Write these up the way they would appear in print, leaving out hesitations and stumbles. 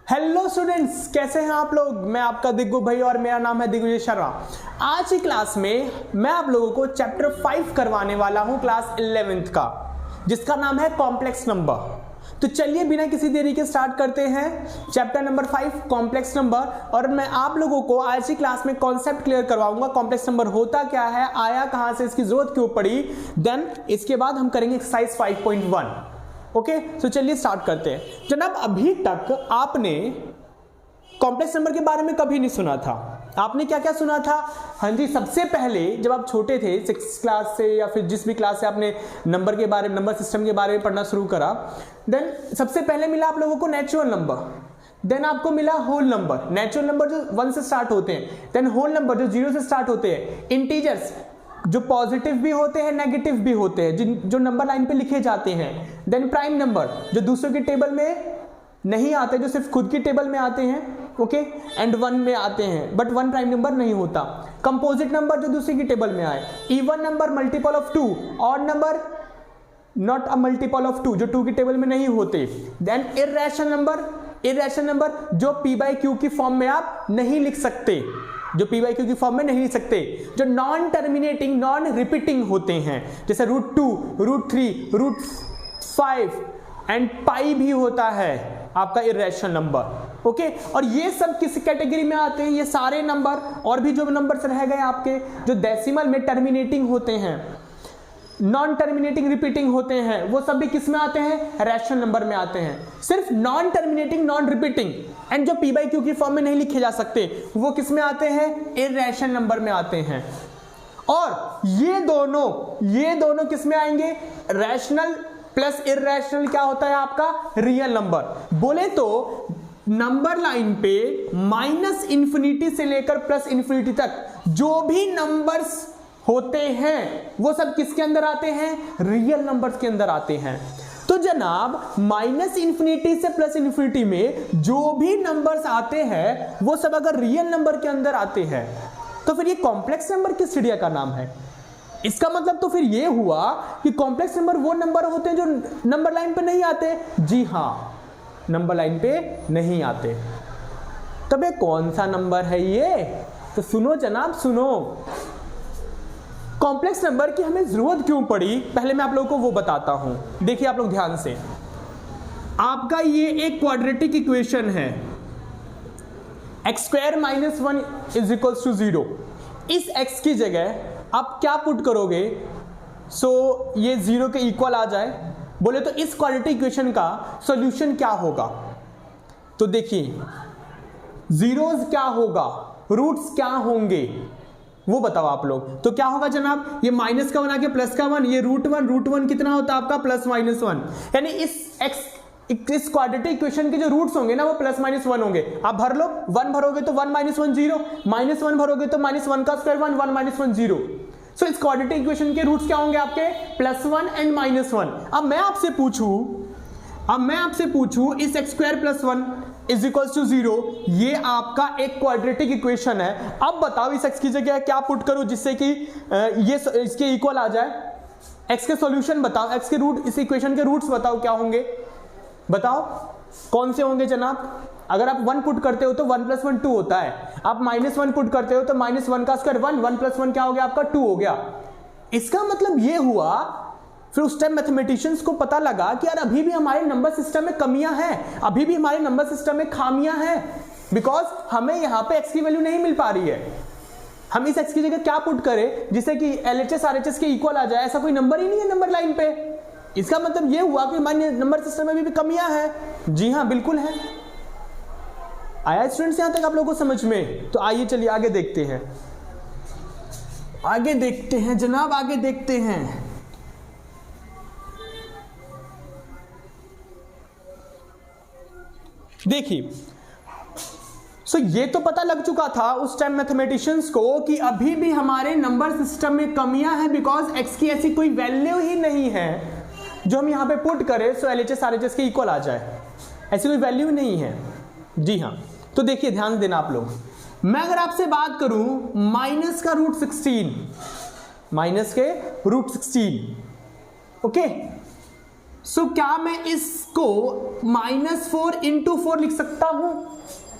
Hello students, कैसे हैं आप लोग। मैं आपका दिग्गु भाई और मेरा नाम है दिग्विजय शर्मा। आज की क्लास में मैं आप लोगों को चैप्टर 5 करवाने वाला हूं, क्लास 11th का, जिसका नाम है कॉम्प्लेक्स नंबर। तो चलिए बिना किसी देरी के स्टार्ट करते हैं चैप्टर नंबर 5 कॉम्प्लेक्स नंबर। और मैं आप लोगों को आज की क्लास में कॉन्सेप्ट क्लियर करवाऊंगा, कॉम्प्लेक्स नंबर होता क्या है, आया कहां से, इसकी जरूरत क्यों पड़ी। देन इसके बाद हम करेंगे एक्सरसाइज 5.1। ओके, तो चलिए स्टार्ट करते हैं। जनाब, अभी तक आपने कॉम्प्लेक्स नंबर के बारे में कभी नहीं सुना था। आपने क्या क्या सुना था? हाँ जी, सबसे पहले जब आप छोटे थे 6th क्लास से या फिर जिस भी क्लास से आपने नंबर के बारे में, नंबर सिस्टम के बारे में पढ़ना शुरू करा, देन सबसे पहले मिला आप लोगों को नेचुरल नंबर, देन आपको मिला होल नंबर। नेचुरल नंबर जो 1 से स्टार्ट होते हैं, देन होल नंबर जो 0 से स्टार्ट होते हैं, इंटीजर्स जो पॉजिटिव भी होते हैं नेगेटिव भी होते हैं, जो नंबर लाइन पे लिखे जाते हैं, देन प्राइम नंबर जो दूसरों की टेबल में नहीं आते, जो सिर्फ खुद की टेबल में आते हैं, ओके, एंड 1 में आते हैं बट 1 प्राइम नंबर नहीं होता, कंपोजिट नंबर जो दूसरी की टेबल में आए, even number multiple of 2, odd number not a multiple of 2 जो 2 की टेबल में नहीं होते, देन इर्रेशनल नंबर जो p बाई क्यू की फॉर्म में आप नहीं लिख सकते, जो p बाई क्यू की फॉर्म में नहीं लिख सकते, जो नॉन टर्मिनेटिंग नॉन रिपीटिंग होते हैं, जैसे √2, √3, √5 एंड पाई भी होता है आपका इर्रेशनल नंबर। ओके, और ये सब किस कैटेगरी में आते हैं? ये सारे नंबर और भी जो नंबर्स रह गए आपके जो डेसिमल में टर्मिनेटिंग होते हैं, नॉन टर्मिनेटिंग रिपीटिंग होते हैं, वो सब भी किस में आते हैं? रैशनल नंबर में आते हैं। सिर्फ non terminating non repeating and जो p बाई क्यू की फॉर्म में नहीं लिखे जा सकते, वो किस में आते हैं? इर्रेशनल नंबर में आते हैं। और ये दोनों किस में आएंगे? रैशनल प्लस इर्रेशनल क्या होता है आपका? Real number. बोले तो नंबर लाइन पे -∞ से लेकर +∞ तक जो भी नंबर्स होते हैं वो सब किसके अंदर आते हैं? रियल नंबर्स के अंदर आते हैं। तो जनाब -∞ से +∞ में जो भी नंबर्स आते हैं वो सब अगर रियल नंबर के अंदर आते हैं तो फिर ये कॉम्प्लेक्स नंबर किस चिड़िया का नाम है? इसका मतलब तो फिर ये हुआ कि कॉम्प्लेक्स नंबर वो नंबर होते हैं जो नंबर लाइन पे नहीं आते। जी हाँ, नंबर लाइन पे नहीं आते। तब ये कौन सा नंबर है ये? तो सुनो जनाब, सुनो, कॉम्प्लेक्स नंबर की हमें जरूरत क्यों पड़ी, पहले मैं आप लोगों को वो बताता हूं। देखिए आप लोग ध्यान से, आपका ये एक क्वाड्रेटिक इक्वेशन है, x² - 1 = 0। इस x की जगह आप क्या पुट करोगे सो ये 0 के इक्वल आ जाए। बोले तो इस क्वाड्रेटिक इक्वेशन का सॉल्यूशन क्या होगा? तो देखिए, जीरोस क्या होगा, रूट्स क्या होंगे, वो बताओ आप लोग। तो क्या होगा जनाब? ये माइनस का 1 आके प्लस का 1, ये √1 कितना होता है आपका? +-1, यानी इस क्वाड्रेटिक इक्वेशन के जो रूट्स होंगे ना वो +-1 होंगे। आप भर लो, 1 भरोगे तो 1 - 1 0, -1 भरोगे तो -1 का स्क्वायर 1, 1 - 1 0। सो इस क्वाड्रेटिक इक्वेशन के रूट्स क्या होंगे आपके? +1 एंड -1। अब मैं आपसे पूछूं इस x² + 1 = 0, ये आपका एक क्वाड्रेटिक इक्वेशन है। अब बताओ इस x की जगह क्या पुट करूं जिससे कि ये इसके इक्वल आ जाए? x के सॉल्यूशन बताओ, x के रूट, इस इक्वेशन के रूट्स बताओ क्या होंगे, बताओ कौन से होंगे जनाब? अगर आप 1 पुट करते हो तो 1 + 1 2 होता है, आप -1 पुट करते हो तो -1 का स्क्वायर 1, 1 + 1 क्या हो गया आपका? 2 हो गया। इसका मतलब ये हुआ, फिर उस टाइम मैथमेटिशियंस को पता लगा कि यार अभी भी हमारे नंबर सिस्टम में कमियां हैं, अभी भी हमारे नंबर सिस्टम में खामियां हैं, बिकॉज हमें यहां पे x की वैल्यू नहीं मिल पा रही है। हम इस x की जगह क्या पुट करें जिससे कि LHS RHS के इक्वल आ जाए? ऐसा कोई नंबर ही नहीं है नंबर लाइन पे। इसका मतलब ये हुआ कि हमारे नंबर सिस्टम में भी कमियां हैं। जी हाँ, बिल्कुल है। आया स्टूडेंट्स यहां तक आप लोगों को समझ में? तो आइए चलिए आगे देखते हैं, जनाब, आगे देखते हैं। देखिए, सो ये तो पता लग चुका था उस टाइम मैथमेटिशियंस को कि अभी भी हमारे नंबर सिस्टम में कमियां हैं, बिकॉज x की ऐसी कोई वैल्यू ही नहीं है जो हम यहां पे पुट करें सो LHS RHS के इक्वल आ जाए। ऐसी कोई वैल्यू नहीं है। जी हाँ, तो देखिए ध्यान देना आप लोग, मैं अगर आपसे बात करूं माइनस के √16, ओके, सो क्या मैं इसको -4 इंटू 4 लिख सकता हूं?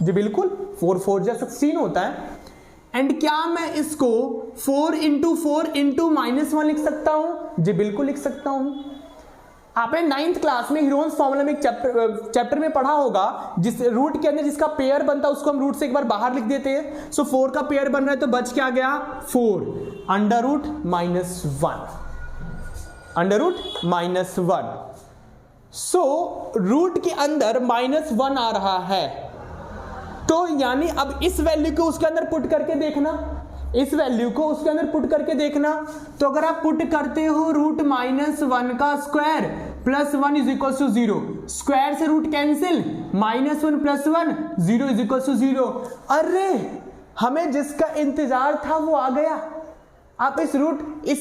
जी बिल्कुल, 4 4 जा 16 होता है। एंड क्या मैं इसको 4 इंटू 4 इंटू -1 लिख सकता हूं? जी बिल्कुल लिख सकता हूं। आपने 9th क्लास में हीरोन्स फॉर्मूला में एक चैप्टर में पढ़ा होगा, जिस रूट के अंदर जिसका पेयर बनता है उसको हम रूट से एक बार बाहर लिख देते हैं। सो 4 का पेयर बन रहा है तो बच क्या गया 4 under root -1 under root -1। So root के अंदर -1 आ रहा है, तो यानी अब इस वैल्यू को उसके अंदर पुट करके देखना, इस वैल्यू को उसके अंदर पुट करके देखना। तो अगर आप पुट करते हो रूट -1 का square plus 1 is equal to 0, square से root cancel, -1 plus 1 0 is equal to 0। अरे हमें जिसका इंतजार था वो आ गया। आप इस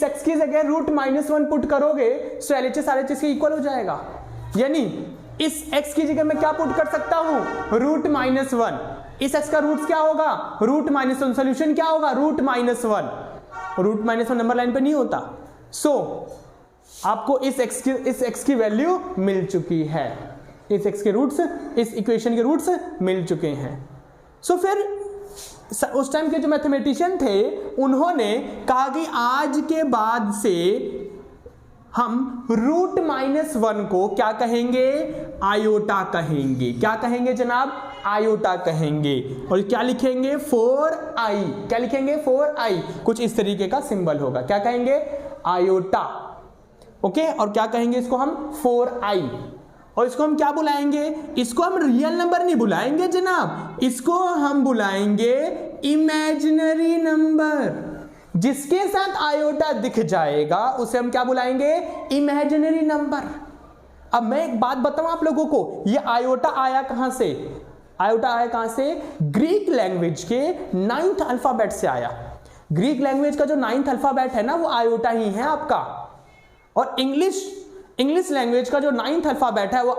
x की जगह रूट -1 पुट करोगे तो LHS RHS के इक्वल हो जाएगा। यानी इस x की जगह मैं क्या पुट कर सकता हूं रूट -1, इस x का रूट क्या होगा रूट -1, सोल्यूशन क्या होगा रूट -1, रूट -1 नंबर लाइन पे नहीं होता। सो आपको इस x की वैल्यू मिल चुकी है, इस x के रूट्स, इस इक्वेशन के रूट्स मिल चुके हैं। सो फिर उस टाइम के जो मैथमेटिशियन थे उन्होंने कहा कि आज के बाद से हम रूट -1 को क्या कहेंगे आयोटा कहेंगे। क्या कहेंगे जनाब आयोटा कहेंगे। और क्या लिखेंगे 4i, क्या लिखेंगे 4i, कुछ इस तरीके का सिंबल होगा, क्या कहेंगे आयोटा। ओके, और क्या कहेंगे इसको हम 4i। और इसको हम क्या बुलाएंगे, इसको हम रियल नंबर नहीं बुलाएंगे जनाब, इसको हम बुलाएंगे इमेजिनरी नंबर। जिसके साथ आयोटा दिख जाएगा उसे हम क्या बुलाएंगे इमेजिनरी नंबर। अब मैं एक बात बताऊं आप लोगों को, ये आयोटा आया कहां से, आयोटा आया कहां से, ग्रीक लैंग्वेज के 9th अल्फाबेट से आया। ग्रीक लैंग्वेज का जो 9th अल्फाबेट है ना वो आयोटा ही है आपका। और इंग्लिश लैंग्वेज का जो 9th अल्फाबेट है वो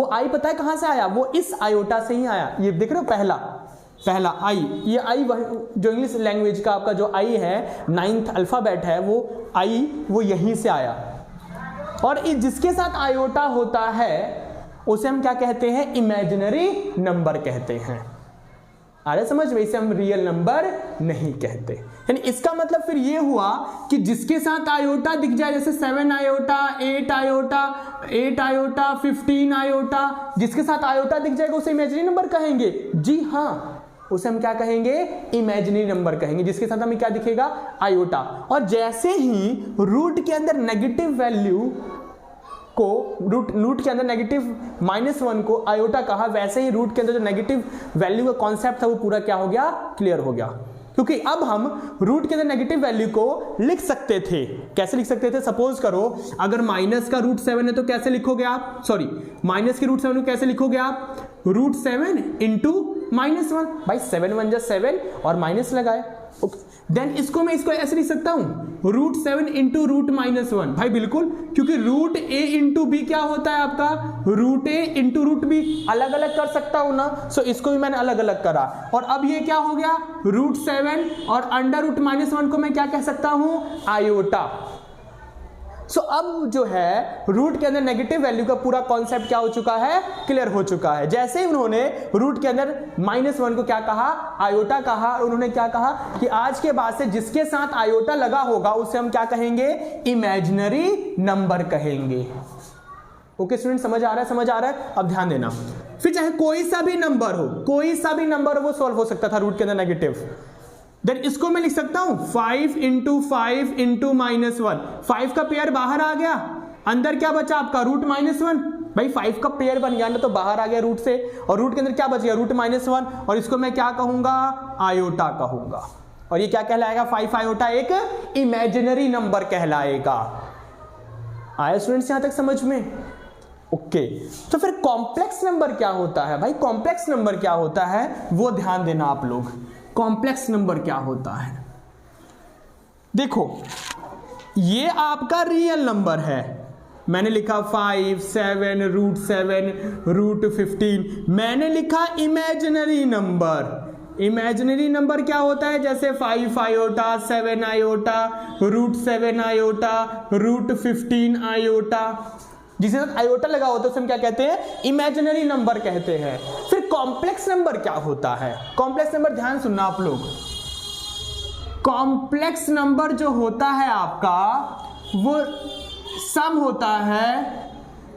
आई पता है कहां से आया, वो इस आयोटा से ही आया। ये देख रहे हो पहला आई, ये आई जो इंग्लिश लैंग्वेज का आपका जो आई है 9th अल्फाबेट है वो आई, वो यहीं से आया। और जिसके साथ आयोटा होता है उसे हम क्या कहते हैं इमेजिनरी नंबर कहते हैं। अरे समझ में, इसे हम रियल नंबर नहीं कहते। यानी इसका मतलब फिर ये हुआ कि जिसके साथ आयोटा दिख जाए, जैसे 7 आयोटा 8 आयोटा 15 आयोटा, जिसके साथ आयोटा दिख जाएगा उसे इमेजिनरी नंबर कहेंगे। जी हाँ, उसे हम क्या कहेंगे इमेजिनरी नंबर कहेंगे, जिसके साथ हमें क्या दिखेगा आयोटा। और जैसे ही रूट के अंदर नेगेटिव वैल्यू को रूट के अंदर नेगेटिव -1 को आयोटा कहा, वैसे ही रूट के अंदर जो नेगेटिव वैल्यू का कॉन्सेप्ट था वो पूरा क्या हो गया क्लियर हो गया। क्योंकि अब हम रूट के अंदर नेगेटिव वैल्यू को लिख सकते थे। कैसे लिख सकते थे, सपोज करो अगर माइनस का रूट 7 है तो कैसे लिखोगे आप, सॉरी माइनस के रूट 7 को कैसे लिखोगे आप, रूट 7 इंटू -1। भाई 7 1 7 और माइनस लगाए। देन इसको मैं ऐसे लिख सकता हूं रूट 7 इंटू रूट -1। भाई बिल्कुल, क्योंकि रूट a इंटू बी क्या होता है आपका root a into root B, अलग अलग कर सकता हूं ना। सो इसको भी मैंने अलग अलग करा। और अब ये क्या हो गया रूट 7 और अंडर रूट -1 को मैं क्या कह सकता हूं आयोटा। सो अब जो है रूट के अंदर नेगेटिव वैल्यू का पूरा कॉन्सेप्ट क्या हो चुका है क्लियर हो चुका है। जैसे ही उन्होंने रूट के अंदर -1 को क्या कहा आयोटा कहा, और उन्होंने क्या कहा कि आज के बाद से जिसके साथ आयोटा लगा होगा उसे हम क्या कहेंगे इमेजिनरी नंबर कहेंगे। ओके स्टूडेंट, समझ आ रहा है। अब ध्यान देना, फिर चाहे कोई सा भी नंबर हो वो सॉल्व हो सकता था रूट के अंदर नेगेटिव। देन इसको मैं लिख सकता हूं 5 इंटू 5 इंटू -1। 5 का पेयर बाहर आ गया, अंदर क्या बचा आपका रूट -1। भाई 5 का पेयर बन गया ना तो बाहर आ गया रूट से, और रूट के अंदर क्या बच गया रूट -1। और इसको मैं क्या कहूंगा आयोटा कहूंगा। और ये क्या कहलाएगा 5 आयोटा एक इमेजिनरी नंबर कहलाएगा। आया स्टूडेंट्स यहां तक समझ में? ओके, तो फिर कॉम्प्लेक्स नंबर क्या होता है भाई, कॉम्प्लेक्स नंबर क्या होता है वो ध्यान देना आप लोग। कॉम्प्लेक्स नंबर क्या होता है, देखो ये आपका रियल नंबर है, मैंने लिखा 5 7 रूट 15, मैंने लिखा इमेजिनरी नंबर। इमेजिनरी नंबर क्या होता है, जैसे 5 iota 7 iota root 7 iota root 15 iota. जिसके साथ आयोटा लगा होता है उसे हम क्या कहते हैं, इमेजिनरी नंबर कहते हैं। फिर कॉम्प्लेक्स नंबर क्या होता है, कॉम्प्लेक्स नंबर ध्यान सुनना आप लोग, कॉम्प्लेक्स नंबर जो होता है आपका वो सम होता है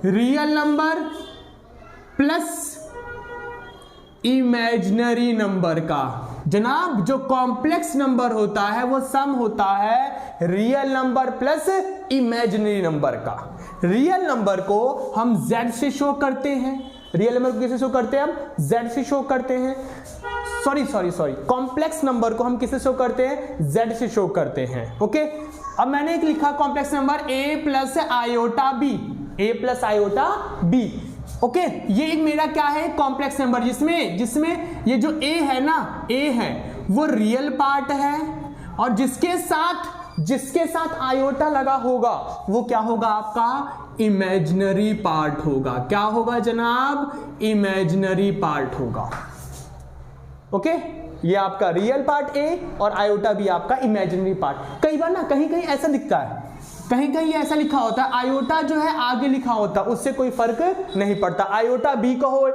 real number plus imaginary number का। जनाब जो कॉम्प्लेक्स नंबर होता है वो सम होता है real number plus imaginary number का। रियल नंबर को हम z से शो करते हैं, रियल नंबर को किससे शो करते हैं, हम z से शो करते हैं। सॉरी कॉम्प्लेक्स नंबर को हम किससे शो करते हैं, z से शो करते हैं। ओके, अब मैंने एक लिखा complex number a plus iota b, a plus iota b। Okay, ये एक मेरा क्या है, कॉम्प्लेक्स नंबर जिसमें ये जो a है ना, a है वो रियल पार्ट है और जिसके साथ आयोटा लगा होगा वो क्या होगा, आपका इमेजिनरी पार्ट होगा। क्या होगा जनाब, इमेजिनरी पार्ट होगा। ओके, ये आपका रियल पार्ट ए और आयोटा भी आपका इमेजिनरी पार्ट। कई बार ना कहीं ऐसा दिखता है, कहीं ऐसा लिखा होता है, आयोटा जो है आगे लिखा होता है, उससे कोई फर्क नहीं पड़ता। आयोटा बी कहो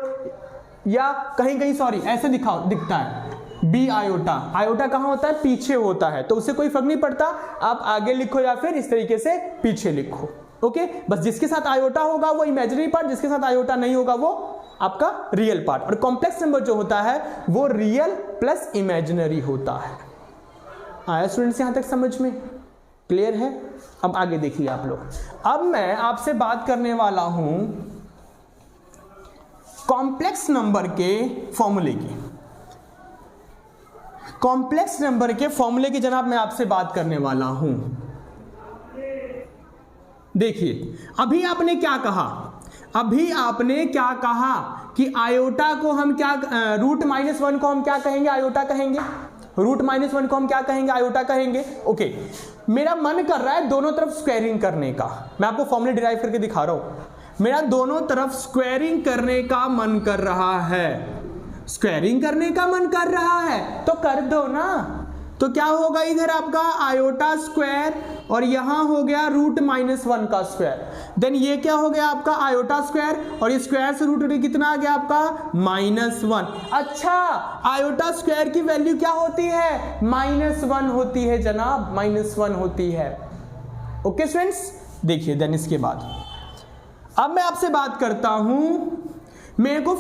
या कहीं सॉरी ऐसे दिखता है बी आयोटा, आयोटा कहां होता है, पीछे होता है, तो उससे कोई फर्क नहीं पड़ता, आप आगे लिखो या फिर इस तरीके से पीछे लिखो। ओके, बस जिसके साथ आयोटा होगा वो इमेजिनरी पार्ट, जिसके साथ आयोटा नहीं होगा वो आपका रियल पार्ट। और कॉम्प्लेक्स नंबर जो होता है वो रियल प्लस इमेजिनरी होता है। आया स्टूडेंट्स यहां तक समझ में, क्लियर है? अब आगे देखिए आप लोग, अब मैं आपसे बात करने वाला हूं कॉम्प्लेक्स नंबर के फॉर्मूले की। कॉम्प्लेक्स नंबर के फॉर्मूले की जनाब मैं आपसे बात करने वाला हूं। देखिए, अभी आपने क्या कहा कि आयोटा को हम क्या, रूट माइनस वन को हम क्या कहेंगे, आयोटा कहेंगे। रूट माइनस वन को हम क्या कहेंगे, आयोटा कहेंगे। ओके, मेरा मन कर रहा है दोनों तरफ स्क्वायरिंग करने का, मैं आपको फॉर्मूले डिराइव करके दिखा रहा हूं। मेरा दोनों तरफ स्क्वायरिंग करने का मन कर रहा है, स्क्वायरिंग करने का मन कर रहा है तो कर दो ना। तो क्या होगा, इधर आपका आयोटा स्क्वायर और यहां हो गया रूट माइनस वन का स्क्वायर, देन ये क्या हो गया आपका आयोटा स्क्वायर और ये स्क्वायर से रूट कितना आ गया आपका माइनस वन। अच्छा, आयोटा स्क्वायर की वैल्यू क्या होती है, माइनस वन होती है जनाब, माइनस वन होती है। ओके स्टूडेंट्स, देखिए देन इसके बाद अब मैं आपसे बात करता हूं, मेरे को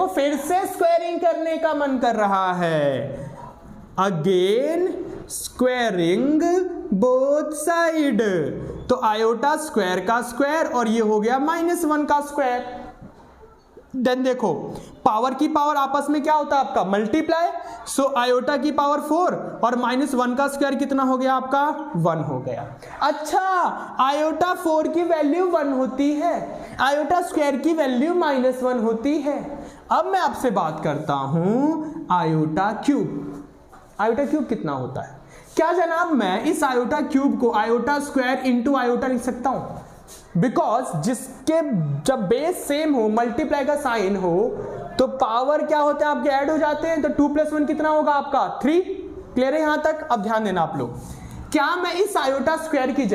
फिर से स्क्वायरिंग करने का मन कर रहा है। अगेन स्क्वायरिंग बोथ साइड, तो आयोटा स्क्वायर का स्क्वायर और ये हो गया माइनस वन का स्क्वायर। देन देखो, पावर की पावर आपस में क्या होता है आपका, मल्टीप्लाई। सो आयोटा की पावर 4 और माइनस वन का स्क्वायर कितना हो गया आपका, 1 हो गया। अच्छा, आयोटा 4 की वैल्यू 1 होती है, आयोटा स्क्वायर की वैल्यू माइनस 1 होती है। अब मैं आपसे बात करता हूं आयोटा क्यूब। आयोटा क्यूब कितना होता है? क्या जनाब मैं इस आयोटा क्यूब को आयोटा स्क्वायर इंटू आयोटा लिख सकता हूं? बिकॉज जिसके जब बेस सेम हो, मल्टीप्लाई का साइन हो, तो पावर क्या होते हैं आपके, ऐड हो जाते हैं। तो 2 + 1 कितना होगा आपका 3। क्लियर है यहां तक? अब ध्यान देना आप लोग, क्या मैं इस आयोटा स्क्वायर की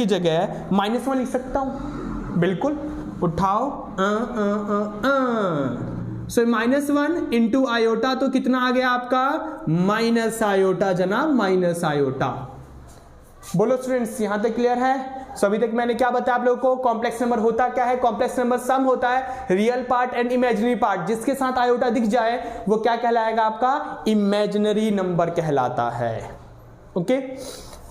जगह -1 लिख सकता हूं? बिल्कुल, उठाओ सो -1 इंटू आयोटा, तो कितना आ गया आपका माइनस आयोटा जनाब, माइनस आयोटा। बोलो स्टूडेंट्स, यहां तक क्लियर है? सो अभी तक मैंने क्या बताया आप लोगों को, कॉम्प्लेक्स नंबर होता क्या है? कॉम्प्लेक्स नंबर सम होता है real part and imaginary part, जिसके साथ आयोटा दिख जाए वो क्या कहलाएगा आपका, इमेजिनरी नंबर कहलाता है। ओके,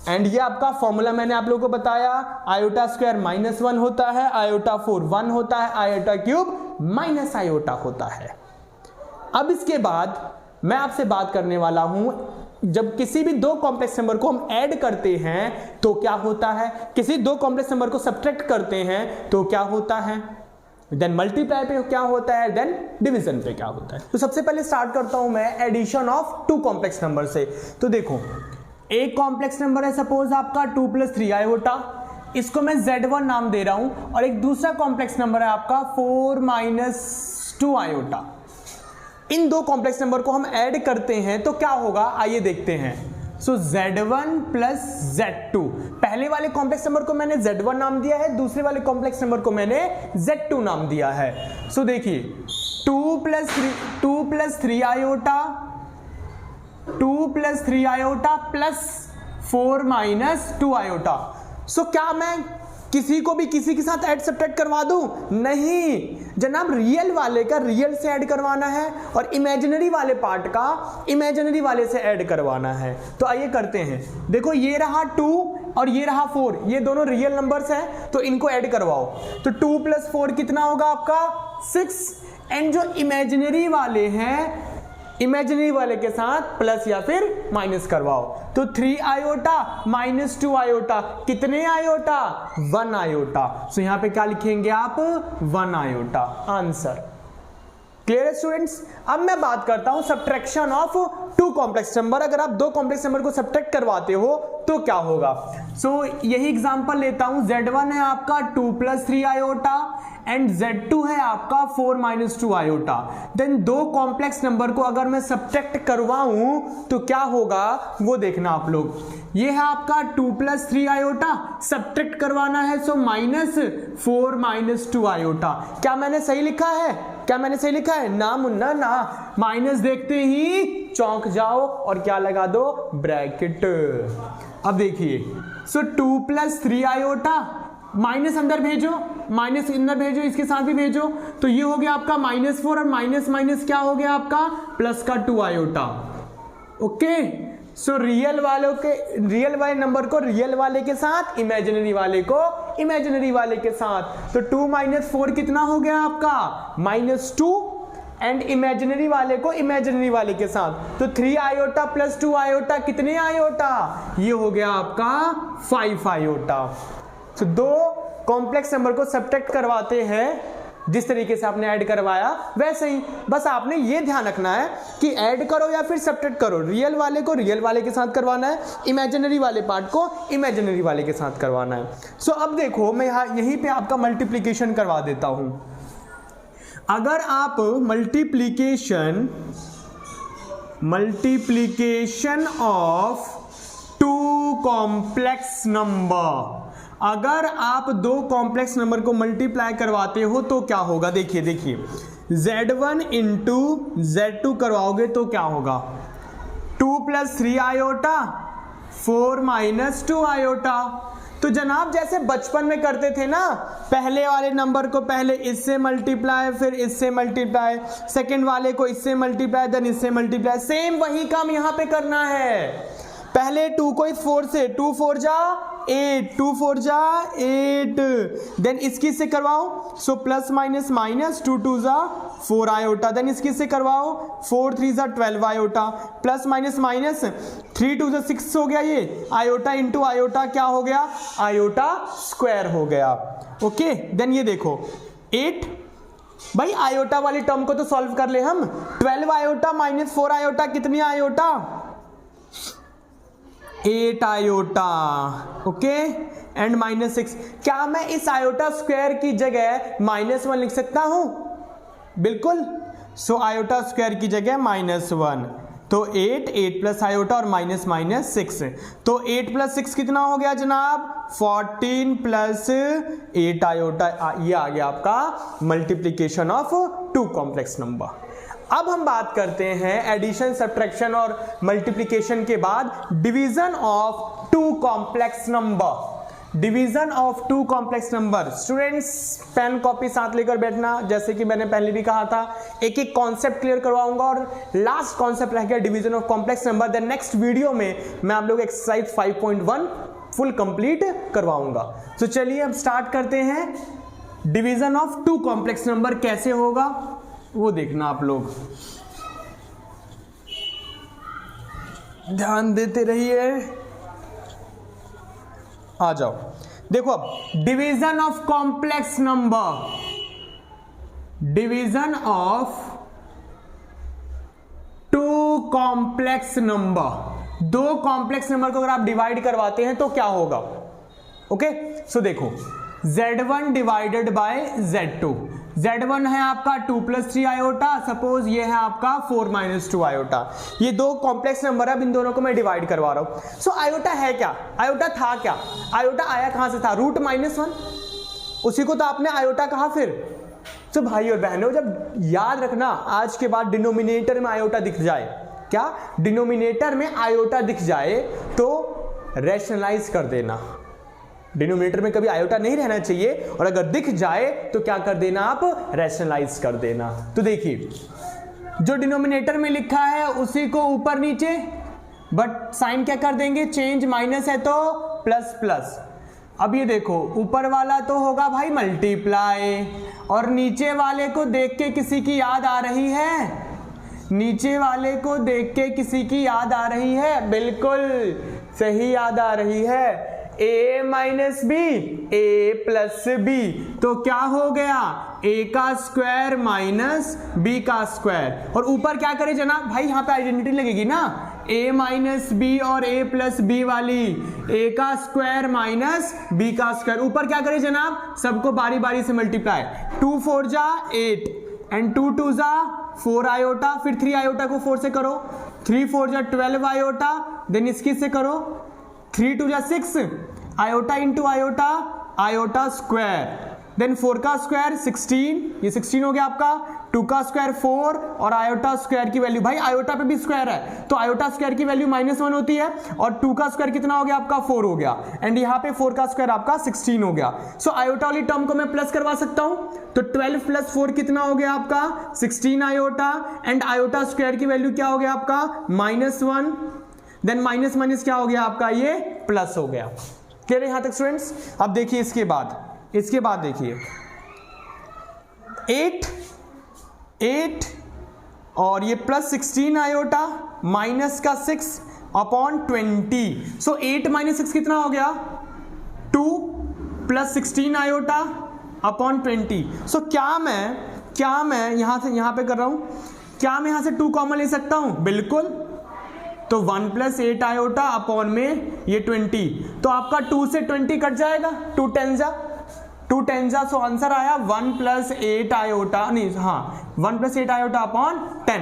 एंड ये आपका फॉर्मूला मैंने आप लोगों को बताया, आयोटा स्क्वायर -1 होता है, आयोटा 4 1 होता है, आयोटा क्यूब माइनस आयोटा होता है। अब इसके बाद मैं आपसे बात करने वाला हूं, जब किसी भी दो कॉम्प्लेक्स नंबर को हम ऐड करते हैं तो क्या होता है, किसी दो कॉम्प्लेक्स नंबर को सब्ट्रैक्ट करते हैं तो क्या होता है, देन मल्टीप्लाई पे क्या होता है, देन डिवीजन पे क्या होता है। तो सबसे पहले स्टार्ट करता हूं मैं एडिशन ऑफ 2 कॉम्प्लेक्स नंबर से। तो देखो, एक कॉम्प्लेक्स नंबर है सपोज आपका 2 + 3 आयोटा, इसको मैं Z1 नाम दे रहा हूं, और एक दूसरा कॉम्प्लेक्स नंबर है आपका 4 - 2 आयोटा। इन दो कॉम्प्लेक्स नंबर को हम ऐड करते हैं तो क्या होगा, आइए देखते हैं। सो Z1 प्लस Z2, पहले वाले कॉम्प्लेक्स नंबर को मैंने Z1 नाम दिया है, दूसरे वाले कॉम्प्लेक्स नंबर को मैंने Z2 नाम दिया है। सो देखिए 2 plus 3 iota, 2 plus 3 iota plus 4 minus 2 iota. So क्या मैं किसी को भी किसी के साथ ऐड सब्ट्रैक्ट करवा दूं? नहीं जनाब, रियल वाले का रियल से ऐड करवाना है और इमेजिनरी वाले पार्ट का इमेजिनरी वाले से ऐड करवाना है। तो आइए करते हैं। देखो ये रहा 2 और ये रहा 4, ये दोनों रियल नंबर्स हैं तो इनको ऐड करवाओ। तो 2 प्लस 4 कितना होगा आपका 6, एंड जो इमेजिनरी वाले हैं इमेजिनरी वाले के साथ प्लस या फिर माइनस करवाओ। तो 3 आयोटा माइनस 2 आयोटा, कितने आयोटा? 1 आयोटा। सो यहां पे क्या लिखेंगे आप? 1 आयोटा। आंसर क्लियर है स्टूडेंट्स? अब मैं बात करता हूं सब्ट्रैक्शन ऑफ 2 कॉम्प्लेक्स नंबर। अगर आप 2 कॉम्प्लेक्स नंबर को सब्ट्रैक्ट करवाते हो तो क्या होगा? सो यही एग्जांपल लेता हूं। Z1 है आपका 2 प्लस 3 आयोटा एंड Z2 है आपका 4 minus 2 iota. Then 2 complex number को अगर मैं सब्ट्रैक्ट करवाऊं तो क्या होगा वो देखना आप लोग। ये है आपका 2 प्लस 3 आयोटा, सब्ट्रैक्ट करवाना है सो माइनस 4 माइनस 2 आयोटा। क्या मैंने सही लिखा है? क्या मैंने सही लिखा है? ना मुन्ना ना, माइनस देखते ही चौंक जाओ और क्या लगा दो? ब्रैकेट। अब देखिए सो 2 प्लस 3 आयोटा, माइनस अंदर भेजो, माइनस अंदर भेजो, इसके साथ भी भेजो, तो ये हो गया आपका -4 और माइनस माइनस क्या हो गया आपका? प्लस का 2 आयोटा। ओके, सो रियल वाले नंबर को रियल वाले के साथ, इमेजिनरी वाले को इमेजिनरी वाले के साथ। तो 2 माइनस 4 कितना हो गया आपका? -2, एंड इमेजिनरी वाले को इमेजिनरी वाले के साथ। तो 3 आयोटा प्लस 2 आयोटा, कितने आयोटा? ये हो गया आपका 5 आयोटा। तो 2 कॉम्प्लेक्स नंबर को सब्ट्रैक्ट करवाते हैं जिस तरीके से आपने ऐड करवाया वैसे ही, बस आपने ये ध्यान रखना है कि ऐड करो या फिर सब्ट्रैक्ट करो, रियल वाले को रियल वाले के साथ करवाना है, इमेजिनरी वाले पार्ट को इमेजिनरी वाले के साथ करवाना है। सो अब देखो मैं यहीं पे आपका मल्टीप्लीकेशन करवा देता हूं। अगर आप मल्टीप्लीकेशन ऑफ 2 कॉम्प्लेक्स नंबर, अगर आप 2 कॉम्प्लेक्स नंबर को मल्टीप्लाई करवाते हो तो क्या होगा? देखिए Z1 इंटू Z2 करवाओगे तो क्या होगा? 2 प्लस 3 आयोटा 4 माइनस 2 आयोटा। तो जनाब जैसे बचपन में करते थे ना, पहले वाले नंबर को पहले इससे मल्टीप्लाई, फिर इससे मल्टीप्लाई, सेकंड वाले को इससे मल्टीप्लाई, देन इससे मल्टीप्लाई, सेम वही काम यहां पे करना है। पहले 2 को इस 4 से, 2 4 जा 8, 2 4 जा 8, देन इसकी से करवाओ सो प्लस माइनस माइनस, 2 2 जा 4 आयोटा, देन इसकी से करवाओ 4 3 जा 12 आयोटा, प्लस माइनस माइनस 3 2 जा 6 हो गया, ये आयोटा इंटू आयोटा क्या हो गया? आयोटा स्क्वायर हो गया। ओके, देन ये देखो 8, भाई आयोटा वाली टर्म को तो सॉल्व कर ले हम। 12 आयोटा माइनस 4 आयोटा, कितनी आयोटा? 8 आयोटा। Okay, and -6। क्या मैं इस आयोटा स्क्वायर की जगह -1 लिख सकता हूं? बिल्कुल। सो आयोटा स्क्वायर की जगह -1, तो 8 प्लस आयोटा और माइनस माइनस 6, तो 8 प्लस 6 कितना हो गया जनाब? 14 प्लस 8 आयोटा। ये आ गया आपका मल्टीप्लीकेशन ऑफ 2 कॉम्प्लेक्स नंबर। अब हम बात करते हैं एडिशन, सब्ट्रैक्शन और मल्टीप्लिकेशन के बाद division of 2 complex number. Division of 2 complex number. Students pen copy साथ लेकर बैठना, जैसे कि मैंने पहले भी कहा था, एक एक कॉन्सेप्ट क्लियर करवाऊंगा और लास्ट कॉन्सेप्ट रह गया division of complex number. Then next video में मैं आप लोग एक्सरसाइज 5.1 फुल कंप्लीट करवाऊंगा। तो चलिए अब स्टार्ट करते हैं। डिवीजन ऑफ 2 कॉम्प्लेक्स नंबर कैसे होगा वो देखना आप लोग, ध्यान देते रहिए। आ जाओ, देखो अब division of complex number, division of 2 complex number. 2 complex number को अगर आप डिवाइड करवाते हैं तो क्या होगा? ओके, सो देखो Z1 divided by Z2, Z1 है आपका 2 + 3 आयोटा, सपोज ये है आपका 4 - 2 आयोटा। ये दो कॉम्प्लेक्स नंबर है, इन दोनों को मैं डिवाइड करवा रहा हूं। सो आयोटा है क्या, आयोटा था क्या, आयोटा आया कहां से था, √-1, उसी को तो आपने आयोटा कहा। फिर तो भाई और बहनों, जब याद रखना आज के बाद डिनोमिनेटर में आयोटा दिख जाए, क्या डिनोमिनेटर में आयोटा दिख जाए तो रैशनलाइज कर देना। डिनोमिनेटर में कभी आयोटा नहीं रहना चाहिए, और अगर दिख जाए तो क्या कर देना आप, रैशनलाइज कर देना। तो देखिए जो डिनोमिनेटर में लिखा है उसी को ऊपर नीचे, बट साइन क्या कर देंगे, चेंज, माइनस है तो प्लस प्लस। अब ये देखो ऊपर वाला तो होगा भाई मल्टीप्लाई, और नीचे वाले को देख के किसी की याद आ रही है, नीचे वाले को देख के किसी की याद आ रही है, बिल्कुल सही याद आ रही है, a - b a + b, तो क्या हो गया, a का स्क्वायर माइनस b का स्क्वायर। और ऊपर क्या करें जनाब, भाई यहाँ पे आइडेंटिटी लगेगी ना, a - b और a + b वाली, a का स्क्वायर माइनस b का स्क्वायर। ऊपर क्या करें जनाब, सबको बारी बारी से मल्टीप्लाई, 2 × 4 = 8 एंड 2 × 2 = 4 आयोटा, फिर 3 आयोटा को 4 से करो, 3 × 4 = 12 आयोटा, देन इसकी से करो, 3 × 2 = 6 iota into iota, iota square, then 4 का स्क्वायर 16, ये 16 हो गया आपका, 2 का स्क्वायर 4, और आयोटा स्क्वायर की वैल्यू, भाई आयोटा पे भी स्क्वायर है तो आयोटा स्क्वायर की वैल्यू -1 होती है, और 2 का स्क्वायर कितना हो गया आपका, 4 हो गया, एंड यहाँ पे 4 का स्क्वायर आपका 16 हो गया। सो आयोटा वाली टर्म को मैं प्लस करवा सकता हूं, तो 12 + 4 कितना हो गया आपका, 16 आयोटा, एंड आयोटा स्क्वायर की वैल्यू क्या हो गया आपका, -1, देन माइनस माइनस क्या हो गया आपका, ये प्लस हो गया। क्लियर है यहां तक स्टूडेंट्स। अब देखिए इसके बाद देखिए 8 और ये +16 आयोटा माइनस का 6/20, सो 8 - 6 कितना हो गया, 2 + 16 आयोटा अपॉन 20। सो क्या मैं यहां से यहां पे कर रहा हूं, क्या मैं यहां से 2 कॉमन ले सकता हूं, बिल्कुल, तो 1 + 8 आयोटा अपॉन में ये 20, तो आपका 2 से 20 कट जाएगा, 2 10 जा, सो आंसर आया 1 + 8 आयोटा, नहीं हाँ 1 + 8 आयोटा अपॉन 10।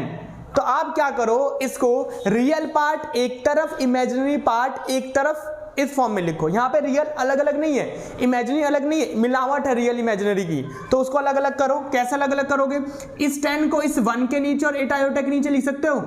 तो आप क्या करो, इसको रियल पार्ट एक तरफ, इमेजिनरी पार्ट एक तरफ, इस फॉर्म में लिखो। यहाँ पे रियल अलग अलग नहीं है, इमेजिनरी अलग नहीं है, मिलावट है रियल इमेजिनरी की, तो उसको अलग अलग करो। कैसे अलग अलग करोगे, इस 10 को इस 1 के नीचे और 8 आयोटा के नीचे लिख सकते हो,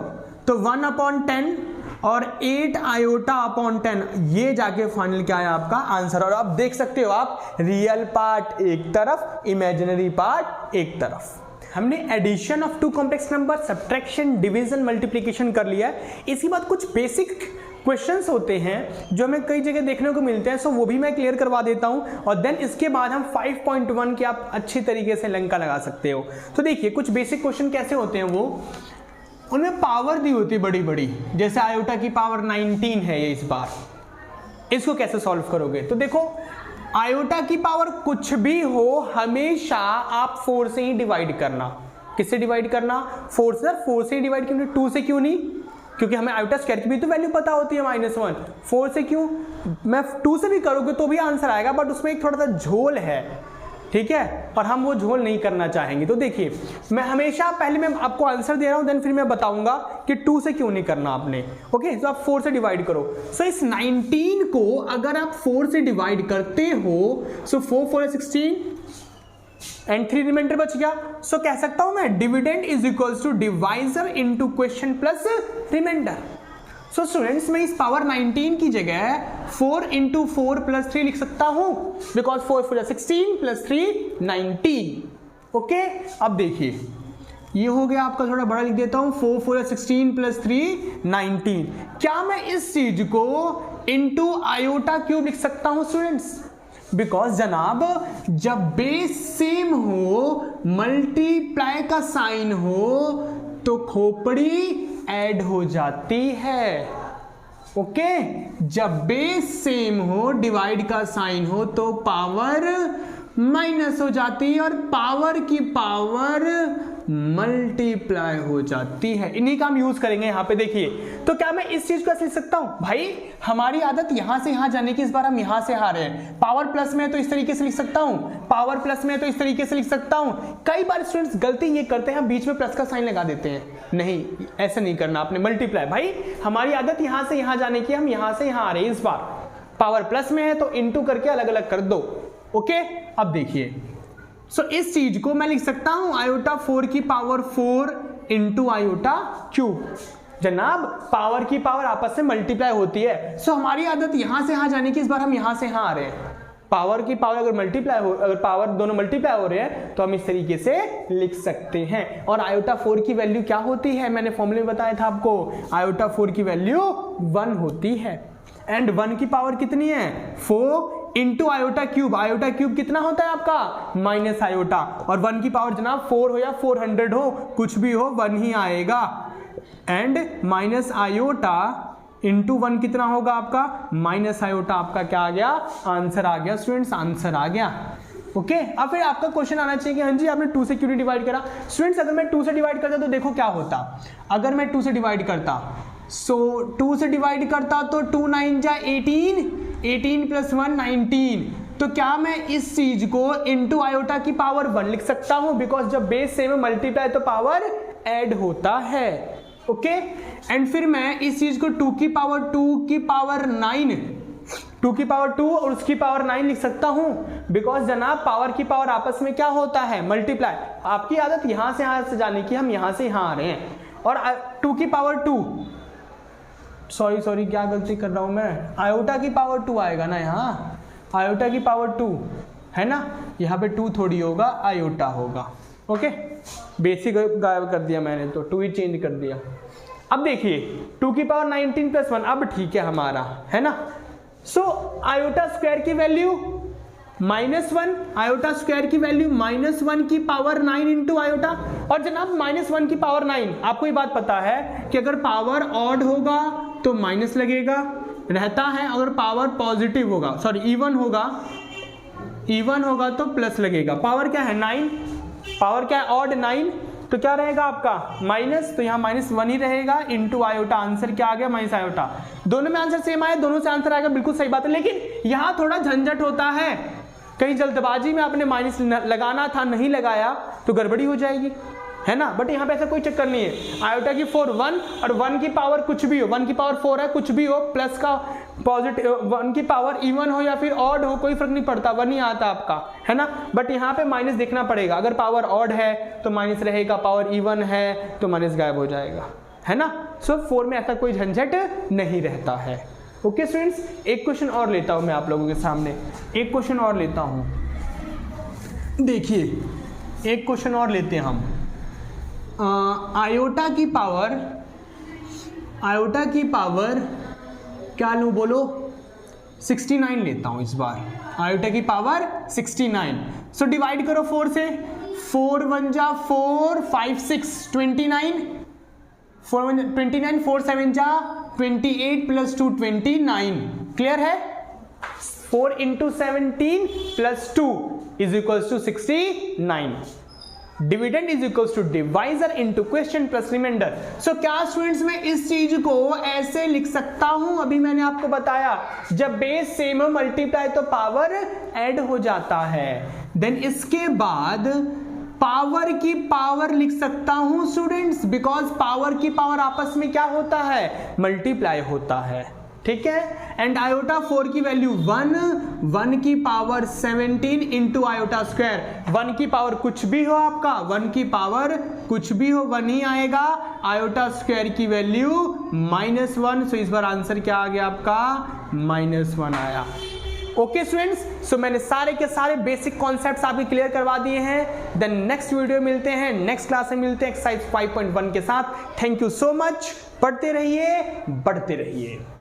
तो 1/10 और 8 आयोटा अपॉन 10, ये जाके फाइनल क्या है आपका आंसर। और आप देख सकते हो, आप रियल पार्ट एक तरफ, इमेजिनरी पार्ट एक तरफ। हमने addition of 2 complex number, subtraction, division, multiplication कर लिया है। इसके बाद कुछ बेसिक क्वेश्चंस होते हैं जो हमें कई जगह देखने को मिलते हैं, सो वो भी मैं क्लियर करवा देता हूं, और देन इसके बाद हम 5.1 के आप अच्छी तरीके से लंका लगा सकते हो। तो देखिए कुछ बेसिक क्वेश्चन कैसे होते हैं, वो उनमें पावर दी होती है बड़ी बड़ी, जैसे आयोटा की पावर 19 है ये इस बार, इसको कैसे सॉल्व करोगे। तो देखो आयोटा की पावर कुछ भी हो, हमेशा आप 4 से ही डिवाइड करना। किससे डिवाइड करना, 4 से। 4 से ही डिवाइड क्यों, 2 से क्यों नहीं, क्योंकि हमें आयोटा स्क्वायर की भी तो वैल्यू पता होती है -1। 4 से क्यों, मैं 2 से भी करोगे तो भी आंसर आएगा, बट उसमें एक थोड़ा सा झोल है, ठीक है, और हम वो झोल नहीं करना चाहेंगे। तो देखिए मैं हमेशा पहले मैं आपको आंसर दे रहा हूं, देन फिर मैं बताऊंगा कि 2 से क्यों नहीं करना आपने। ओके, तो आप 4 से डिवाइड करो। सो इस 19 को अगर आप 4 से डिवाइड करते हो, सो 4 × 4 = 16 एंड 3 रिमाइंडर बच गया। सो कह सकता हूं मैं dividend is equals to divisor into question plus remainder. So students मैं इस पावर 19 की जगह 4 × 4 + 3 लिख सकता हूं, बिकॉज 4 × 4 = 16 + 3 19। ओके, अब देखिए ये हो गया आपका, थोड़ा बड़ा लिख देता हूं, 4 × 4 = 16 + 3 19। क्या मैं इस चीज को इनटू आयोटा क्यूब लिख सकता हूं स्टूडेंट्स, बिकॉज जनाब जब बेस सेम हो, मल्टीप्लाई का साइन हो, तो खोपड़ी ऐड हो जाती है। ओके, जब बेस सेम हो, डिवाइड का साइन हो, तो पावर माइनस हो जाती है, और पावर की पावर मल्टीप्लाई हो जाती है। इन्हीं का हम यूज करेंगे यहाँ पे। देखिए तो क्या मैं इस चीज को ऐसे लिख सकता हूँ, भाई हमारी आदत यहां से यहां जाने की, इस बार हम यहां से आ रहे हैं, पावर प्लस में है तो इस तरीके से लिख सकता हूँ, पावर प्लस में है तो इस तरीके से लिख सकता हूँ। कई बार स्टूडेंट्स गलती ये करते हैं, बीच में प्लस का साइन लगा देते हैं, नहीं ऐसा नहीं करना आपने। मल्टीप्लाई, भाई हमारी आदत यहां से यहां जाने की, हम यहां से यहां आ रहे हैं, इस बार पावर प्लस में है तो इनटू करके अलग अलग कर दो। ओके अब देखिए इस चीज को मैं लिख सकता हूं आयोटा 4 की पावर 4 इंटू आयोटा क्यूब। जनाब पावर की पावर आपस में मल्टीप्लाई होती है, हमारी आदत यहां से यहां जाने की, इस बार हम यहां से यहां आ रहे हैं। पावर की पावर अगर मल्टीप्लाई हो, अगर पावर दोनों मल्टीप्लाई हो रहे हैं तो हम इस तरीके से लिख सकते हैं। और आयोटा 4 की वैल्यू क्या होती है, मैंने फॉर्मूले में बताया था आपको, आयोटा 4 की वैल्यू 1 होती है। एंड 1 की पावर कितनी है 4 into iota cube. Iota cube कितना होता है आपका माइनस आयोटा, और 1 की पावर जनाब 4 हो या 400 हो, कुछ भी हो 1 ही आएगा। एंड माइनस आयोटा इंटू 1 कितना होगा आपका माइनस आयोटा। आपका क्या आ गया, आंसर आ गया स्टूडेंट्स, आंसर आ गया। ओके अब फिर आपका क्वेश्चन आना चाहिए कि हाँ जी आपने 2 से क्यों नहीं डिवाइड करा। स्टूडेंट्स अगर मैं 2 से डिवाइड करता तो देखो क्या होता, अगर मैं 2 से डिवाइड करता 2 से डिवाइड करता तो 2 9 जा 18, 18 प्लस 1 19। तो क्या मैं इस चीज को इंटू आयोटा की पावर 1 लिख सकता हूं, बिकॉज जब बेस सेम है मल्टीप्लाई तो पावर ऐड होता है। ओके एंड फिर मैं इस चीज को 2 की पावर 9, 2 की पावर 2 और उसकी पावर 9 लिख सकता हूं, बिकॉज जनाब पावर की पावर आपस में क्या होता है मल्टीप्लाई। आपकी आदत यहां से जाने की, हम यहां से यहां आ रहे हैं। और 2 की पावर 2, सॉरी क्या गलती कर रहा हूं मैं, आयोटा की पावर 2 आएगा ना, यहाँ आयोटा की पावर 2 है ना, यहाँ पे 2 थोड़ी होगा आयोटा होगा। ओके बेसिक गायब कर दिया मैंने, तो 2 ही चेंज कर दिया। अब देखिए 2 की पावर 19 प्लस 1, अब ठीक है हमारा, है ना। आयोटा स्क्वायर की वैल्यू -1, आयोटा स्क्वायर की वैल्यू -1 की पावर 9 इंटू आयोटा। और जनाब -1 की पावर 9, आपको ये बात पता है कि अगर पावर ऑड होगा तो माइनस लगेगा रहता है, अगर पावर पॉजिटिव होगा सॉरी इवन होगा तो प्लस लगेगा। पावर क्या है 9, पावर क्या है ऑड 9, तो क्या रहेगा आपका माइनस, तो यहाँ -1 ही रहेगा इंटू आयोटा। आंसर क्या आ गया माइनस आयोटा। दोनों में आंसर सेम आया, दोनों से आंसर आएगा, बिल्कुल सही बात है। लेकिन यहाँ थोड़ा झंझट होता है, कहीं जल्दबाजी में आपने माइनस लगाना था नहीं लगाया तो गड़बड़ी हो जाएगी, है ना। बट यहाँ पे ऐसा कोई चक्कर नहीं है। आयोटा की 4 1 और 1 की पावर कुछ भी हो, 1 की पावर 4 है, कुछ भी हो, प्लस का पॉजिटिव 1 की पावर इवन हो या फिर ऑड हो, कोई फर्क नहीं पड़ता, 1 ही आता आपका, है ना। बट यहाँ पे माइनस देखना पड़ेगा, अगर पावर ऑड है तो माइनस रहेगा, पावर इवन है तो माइनस गायब हो जाएगा, है ना। 4 में ऐसा कोई झंझट नहीं रहता है। ओके स्टूडेंट्स एक क्वेश्चन और लेता हूं मैं आप लोगों के सामने, एक क्वेश्चन और लेता हूं। देखिए एक क्वेश्चन और लेते हैं हम, आयोटा की पावर क्या लूं बोलो, 69 लेता हूं इस बार, आयोटा की पावर 69। डिवाइड करो 4 से, 4 1 जा 4 5 6 29, 4 1 29, 4 7 जा 28 प्लस 2 29। क्लियर है, 4 into 17 plus 2 is equals to 69। Dividend is equals to divisor into question plus remainder. क्या स्टूडेंट्स मैं इस चीज को ऐसे लिख सकता हूं, अभी मैंने आपको बताया जब बेस सेम हो मल्टीप्लाई तो पावर ऐड हो जाता है। देन इसके बाद पावर की पावर लिख सकता हूं स्टूडेंट्स, बिकॉज पावर की पावर आपस में क्या होता है मल्टीप्लाई होता है, ठीक है। एंड आयोटा 4 की वैल्यू 1 की पावर 17 इंटू आयोटा स्क्वायर। 1 की पावर कुछ भी हो आपका, 1 की पावर कुछ भी हो 1 ही आएगा। आयोटा स्क्वायर की वैल्यू -1, इस बार आंसर क्या आ गया आपका -1 आया। ओके स्टूडेंट्स मैंने सारे के सारे बेसिक कॉन्सेप्ट्स आपके क्लियर करवा दिए हैं। देन नेक्स्ट वीडियो मिलते हैं, नेक्स्ट क्लास में मिलते हैं एक्सरसाइज 5.1 के साथ। थैंक यू सो मच, पढ़ते रहिए बढ़ते रहिए।